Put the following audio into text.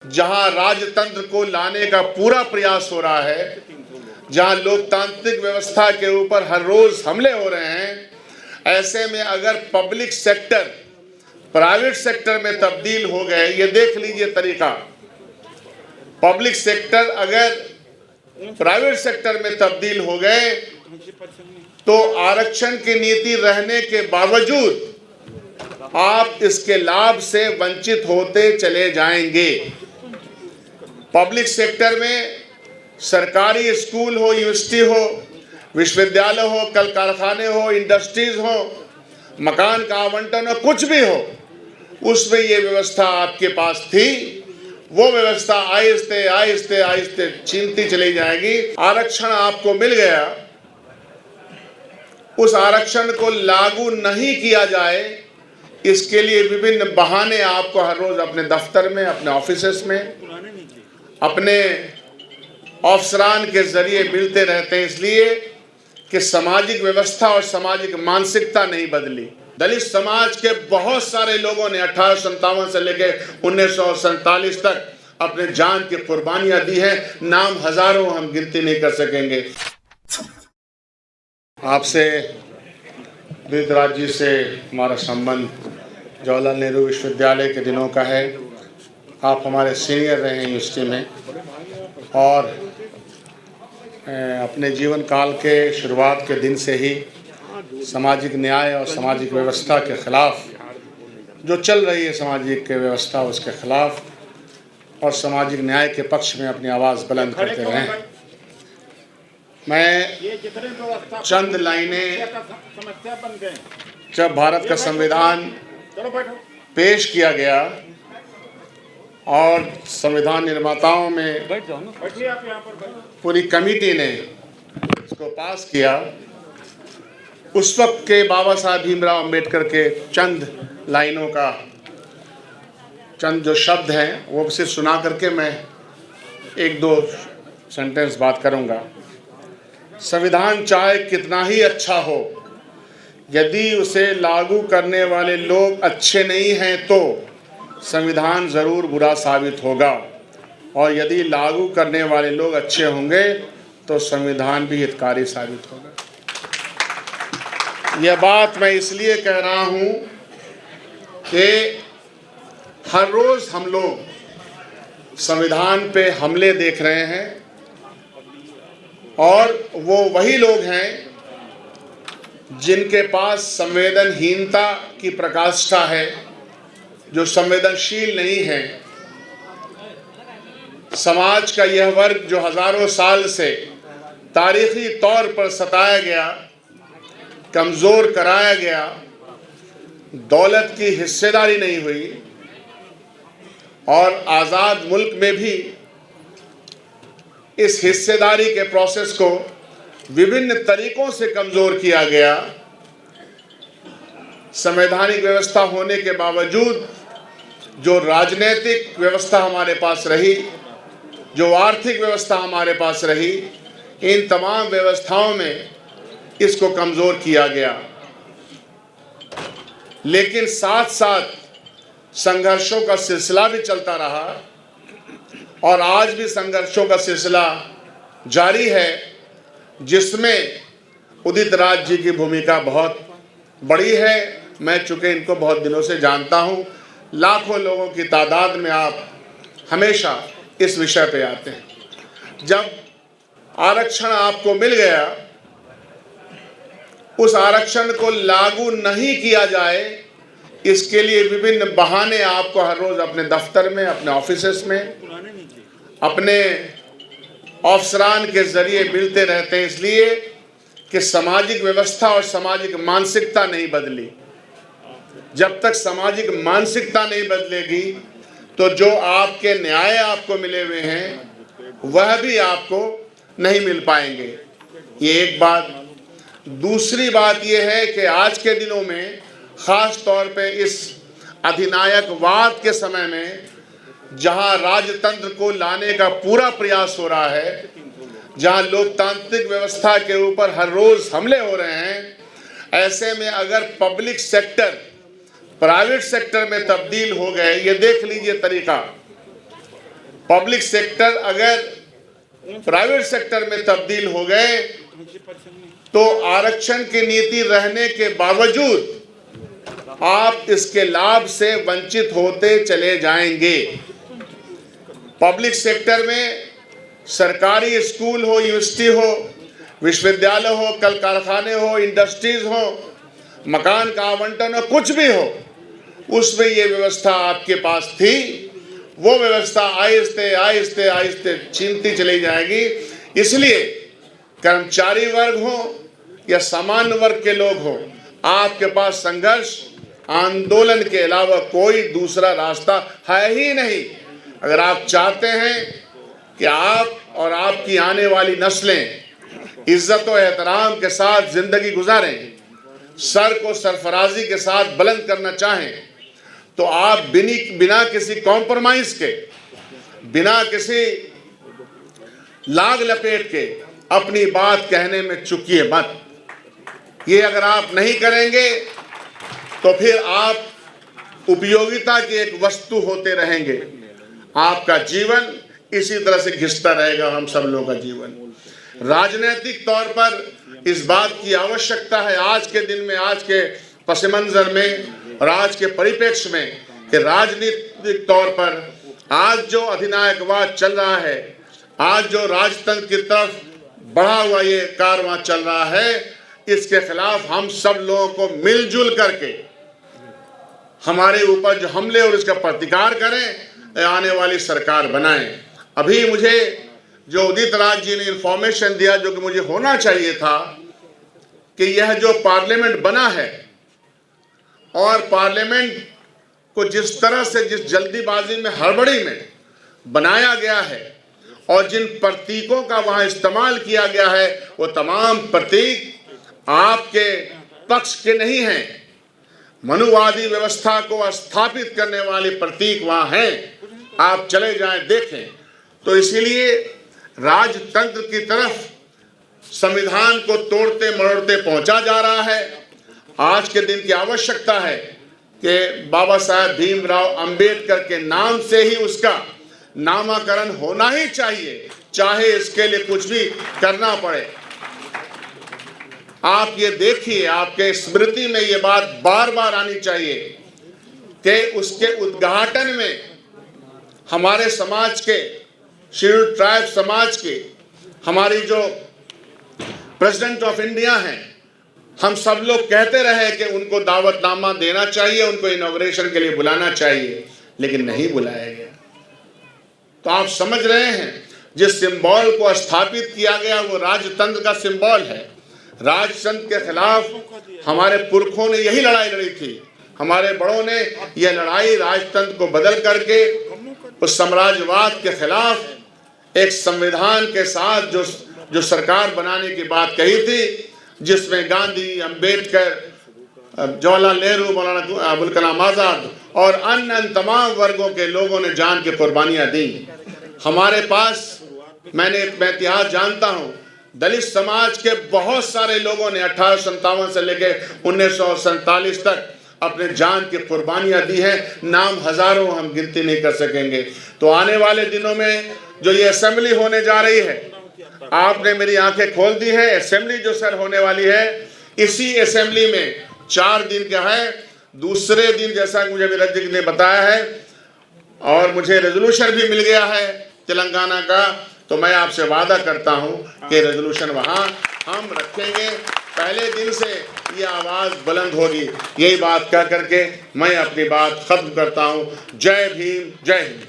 जहां राजतंत्र को लाने का पूरा प्रयास हो रहा है, जहां लोकतांत्रिक व्यवस्था के ऊपर हर रोज हमले हो रहे हैं, ऐसे में अगर पब्लिक सेक्टर प्राइवेट सेक्टर में तब्दील हो गए, ये देख लीजिए तरीका, पब्लिक सेक्टर अगर प्राइवेट सेक्टर में तब्दील हो गए तो आरक्षण की नीति रहने के बावजूद आप इसके लाभ से वंचित होते चले जाएंगे। पब्लिक सेक्टर में सरकारी स्कूल हो, यूनिवर्सिटी हो, विश्वविद्यालय हो, कल कारखाने हो, इंडस्ट्रीज हो, मकान का आवंटन हो, कुछ भी हो, उसमें ये व्यवस्था आपके पास थी। वो व्यवस्था आहिस्ते आहिस्ते आहिस्ते छीनती चली जाएगी। आरक्षण आपको मिल गया, उस आरक्षण को लागू नहीं किया जाए, इसके लिए विभिन्न बहाने आपको हर रोज अपने दफ्तर में, अपने ऑफिसेस में, अपने अफसरान के जरिए मिलते रहते हैं, इसलिए कि सामाजिक व्यवस्था और सामाजिक मानसिकता नहीं बदली। दलित समाज के बहुत सारे लोगों ने 1857 से लेकर 1947 तक अपने जान की कुर्बानियां दी हैं। नाम हजारों, हम गिनती नहीं कर सकेंगे। आपसे विविध राज्य से हमारा संबंध जवाहरलाल नेहरू विश्वविद्यालय के दिनों का है। आप हमारे सीनियर रहे हैं यूनिवर्सिटी में और अपने जीवन काल के शुरुआत के दिन से ही सामाजिक न्याय और सामाजिक व्यवस्था के खिलाफ जो चल रही है, सामाजिक व्यवस्था उसके खिलाफ और सामाजिक न्याय के पक्ष में अपनी आवाज़ बुलंद करते रहे। मैं चंद लाइनें, जब भारत का संविधान पेश किया गया और संविधान निर्माताओं में पूरी कमेटी ने इसको पास किया, उस वक्त के बाबा साहब भीमराव अंबेडकर के चंद लाइनों का, चंद जो शब्द हैं वो सिर्फ सुना करके मैं एक दो सेंटेंस बात करूंगा। संविधान चाहे कितना ही अच्छा हो, यदि उसे लागू करने वाले लोग अच्छे नहीं हैं तो संविधान ज़रूर बुरा साबित होगा, और यदि लागू करने वाले लोग अच्छे होंगे तो संविधान भी हितकारी साबित होगा। यह बात मैं इसलिए कह रहा हूँ कि हर रोज़ हम लोग संविधान पे हमले देख रहे हैं और वो वही लोग हैं जिनके पास संवेदनहीनता की प्रकाष्ठा है, जो संवेदनशील नहीं है। समाज का यह वर्ग जो हजारों साल से तारीखी तौर पर सताया गया, कमज़ोर कराया गया, दौलत की हिस्सेदारी नहीं हुई और आज़ाद मुल्क में भी इस हिस्सेदारी के प्रोसेस को विभिन्न तरीकों से कमज़ोर किया गया। संवैधानिक व्यवस्था होने के बावजूद जो राजनीतिक व्यवस्था हमारे पास रही, जो आर्थिक व्यवस्था हमारे पास रही, इन तमाम व्यवस्थाओं में इसको कमज़ोर किया गया। लेकिन साथ साथ संघर्षों का सिलसिला भी चलता रहा और आज भी संघर्षों का सिलसिला जारी है, जिसमें उदित राज जी की भूमिका बहुत बड़ी है। मैं चूँकि इनको बहुत दिनों से जानता हूँ, लाखों लोगों की तादाद में आप हमेशा इस विषय पे आते हैं। जब आरक्षण आपको मिल गया, उस आरक्षण को लागू नहीं किया जाए, इसके लिए विभिन्न बहाने आपको हर रोज अपने दफ्तर में, अपने ऑफिसेस में, अपने अफसरान के जरिए मिलते रहते हैं, इसलिए कि सामाजिक व्यवस्था और सामाजिक मानसिकता नहीं बदली। जब तक सामाजिक मानसिकता नहीं बदलेगी तो जो आपके न्याय आपको मिले हुए हैं वह भी आपको नहीं मिल पाएंगे। ये एक बात। दूसरी बात यह है कि आज के दिनों में, ख़ास तौर पे इस अधिनायकवाद के समय में, जहां राजतंत्र को लाने का पूरा प्रयास हो रहा है, जहां लोकतांत्रिक व्यवस्था के ऊपर हर रोज हमले हो रहे हैं, ऐसे में अगर पब्लिक सेक्टर प्राइवेट सेक्टर में तब्दील हो गए, ये देख लीजिए तरीका, पब्लिक सेक्टर अगर प्राइवेट सेक्टर में तब्दील हो गए तो आरक्षण की नीति रहने के बावजूद आप इसके लाभ से वंचित होते चले जाएंगे। पब्लिक सेक्टर में सरकारी स्कूल हो, यूनिवर्सिटी हो, विश्वविद्यालय हो, कल कारखाने हो, इंडस्ट्रीज हो, मकान का आवंटन हो, कुछ भी हो, उसमें ये व्यवस्था आपके पास थी। वो व्यवस्था आहिस्ते आहिस्ते आहिस्ते छीनती चली जाएगी। इसलिए कर्मचारी वर्ग हो या सामान्य वर्ग के लोग हो, आपके पास संघर्ष आंदोलन के अलावा कोई दूसरा रास्ता है ही नहीं। अगर आप चाहते हैं कि आप और आपकी आने वाली नस्लें इज्जत और एहतराम के साथ जिंदगी गुजारें, सर को सरफराजी के साथ बुलंद करना चाहें, तो आप बिना किसी कॉम्प्रोमाइज के, बिना किसी लाग लपेट के अपनी बात कहने में चूकिए मत। ये अगर आप नहीं करेंगे तो फिर आप उपयोगिता की एक वस्तु होते रहेंगे। आपका जीवन इसी तरह से घिसता रहेगा, हम सब लोगों का जीवन। राजनीतिक तौर पर इस बात की आवश्यकता है आज के दिन में, आज के पस मंजर में और आज के परिप्रेक्ष्य में, कि राजनीतिक तौर पर आज जो अधिनायकवाद चल रहा है, आज जो राजतंत्र की तरफ बढ़ा हुआ ये कारवां चल रहा है, इसके खिलाफ हम सब लोगों को मिलजुल करके हमारे ऊपर जो हमले और इसका प्रतिकार करें, आने वाली सरकार बनाएं। अभी मुझे जो उदित राज जी ने इंफॉर्मेशन दिया, जो कि मुझे होना चाहिए था, कि यह जो पार्लियामेंट बना है और पार्लियामेंट को जिस तरह से, जिस जल्दीबाजी में, हड़बड़ी में बनाया गया है और जिन प्रतीकों का वहां इस्तेमाल किया गया है, वो तमाम प्रतीक आपके पक्ष के नहीं हैं। मनुवादी व्यवस्था को स्थापित करने वाले प्रतीक वहां हैं। आप चले जाएं, देखें। तो इसीलिए राजतंत्र की तरफ संविधान को तोड़ते मरोड़ते पहुंचा जा रहा है। आज के दिन की आवश्यकता है कि बाबा साहेब भीमराव अंबेडकर के नाम से ही उसका नामकरण होना ही चाहिए, चाहे इसके लिए कुछ भी करना पड़े। आप ये देखिए, आपके स्मृति में ये बात बार बार आनी चाहिए कि उसके उद्घाटन में हमारे समाज के, शेड्यूल्ड ट्राइब समाज के, हमारी जो प्रेसिडेंट ऑफ इंडिया हैं, हम सब लोग कहते रहे कि उनको दावतनामा देना चाहिए, उनको इनॉग्रेशन के लिए बुलाना चाहिए, लेकिन नहीं बुलाया गया। तो आप समझ रहे हैं, जिस सिंबल को स्थापित किया गया वो राजतंत्र का सिंबल है। राजतंत्र के खिलाफ हमारे पुरखों ने यही लड़ाई लड़ी थी। हमारे बड़ों ने यह लड़ाई राजतंत्र को बदल करके उस साम्राज्यवाद के खिलाफ एक संविधान के साथ जो सरकार बनाने की बात कही थी, जिसमें गांधी, अंबेडकर, जवाहरलाल नेहरू, मौलाना अबुल कलाम आजाद और अन्य तमाम वर्गों के लोगों ने जान की कुर्बानियां दी। हमारे पास, मैं इतिहास जानता हूं, दलित समाज के बहुत सारे लोगों ने 1857 से लेकर 1947 तक अपने जान की कुर्बानियां दी हैं। नाम हजारों, हम गिनती नहीं कर सकेंगे। तो आने वाले दिनों में जो ये असेंबली होने जा रही है, आपने मेरी आंखें खोल दी है। असेंबली जो सर होने वाली है, इसी असेंबली में 4 दिन का है। दूसरे दिन, जैसा मुझे विराज जी ने बताया है, और मुझे रेजोल्यूशन भी मिल गया है तेलंगाना का, तो मैं आपसे वादा करता हूं कि रेजोल्यूशन वहां हम रखेंगे। पहले दिन से ये आवाज़ बुलंद होगी। यही बात कह करके मैं अपनी बात खत्म करता हूं। जय भीम, जय हिंद।